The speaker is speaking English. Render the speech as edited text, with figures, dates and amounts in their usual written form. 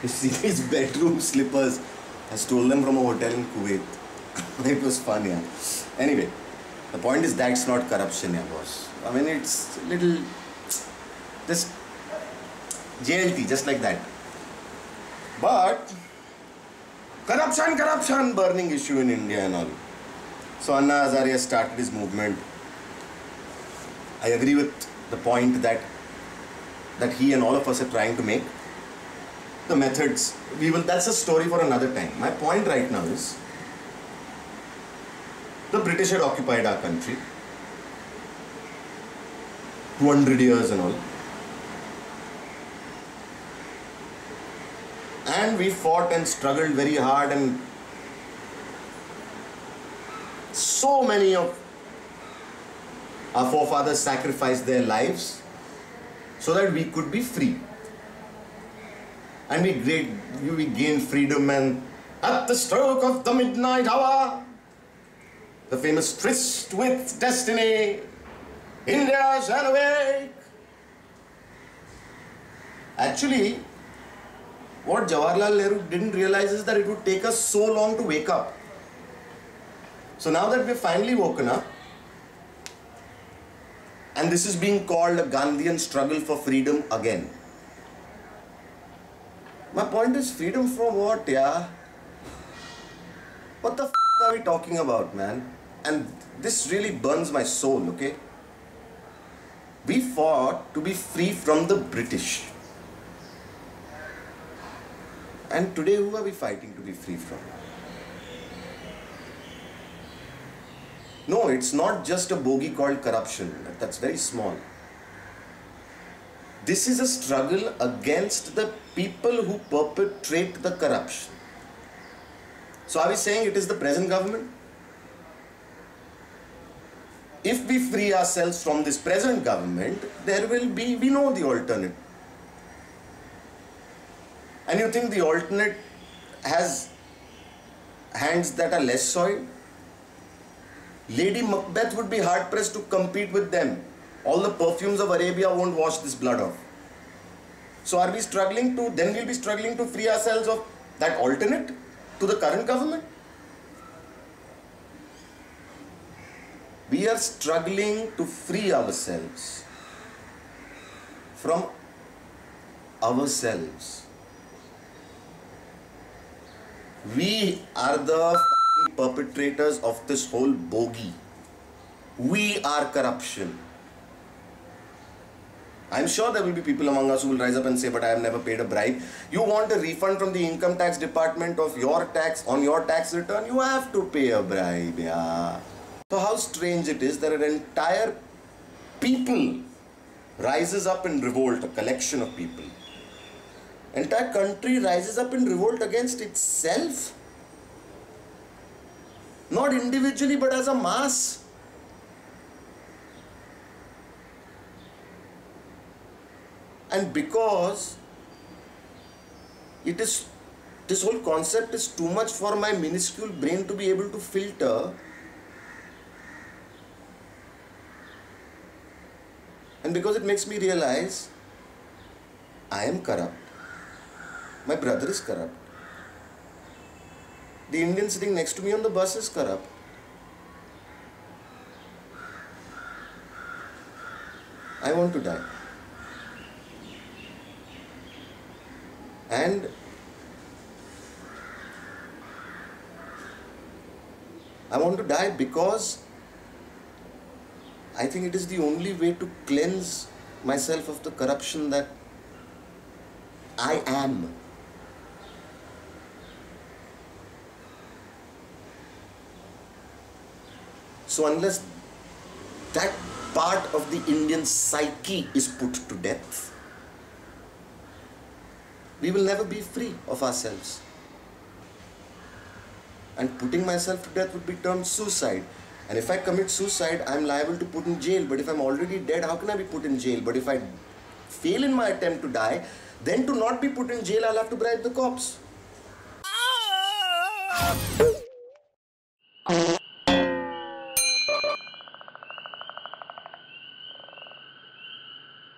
You see these bedroom slippers. I stole them from a hotel in Kuwait. It was fun, yeah. Anyway, the point is that's not corruption, yeah, boss. I mean, it's a little, just JLT, just like that. But corruption, burning issue in India and all. So Anna Hazare started his movement. I agree with the point that he and all of us are trying to make. The methods, that's a story for another time. My point right now is, the British had occupied our country 200 years and all. And we fought and struggled very hard, and so many of our forefathers sacrificed their lives so that we could be free. And we gained freedom, and at the stroke of the midnight hour, the famous tryst with destiny, India shall awake. Actually, what Jawaharlal Nehru didn't realize is that it would take us so long to wake up. So now that we've finally woken up, and this is being called a Gandhian struggle for freedom again. My point is, freedom from what, yeah? What the f are we talking about, man? And this really burns my soul, okay? We fought to be free from the British. And today, who are we fighting to be free from? No, it's not just a bogey called corruption. That's very small. This is a struggle against the people who perpetrate the corruption. So are we saying it is the present government? If we free ourselves from this present government, there will be, we know the alternate. And you think the alternate has hands that are less soiled? Lady Macbeth would be hard pressed to compete with them. All the perfumes of Arabia won't wash this blood off. So are we struggling to, then we'll be struggling to free ourselves of that alternate to the current government? We are struggling to free ourselves from ourselves. We are the perpetrators of this whole bogey. We are corruption. I'm sure there will be people among us who will rise up and say, but I have never paid a bribe. You want a refund from the income tax department of your tax on your tax return? You have to pay a bribe, yeah. So how strange it is that an entire people rises up in revolt, a collection of people. Entire country rises up in revolt against itself. Not individually, but as a mass. And because it is, this whole concept is too much for my minuscule brain to be able to filter, and because it makes me realize I am corrupt, my brother is corrupt, the Indian sitting next to me on the bus is corrupt. I want to die. And I want to die because I think it is the only way to cleanse myself of the corruption that I am. So unless that part of the Indian psyche is put to death, we will never be free of ourselves. And putting myself to death would be termed suicide. And if I commit suicide, I'm liable to put in jail. But if I'm already dead, how can I be put in jail? But if I fail in my attempt to die, then to not be put in jail, I'll have to bribe the cops.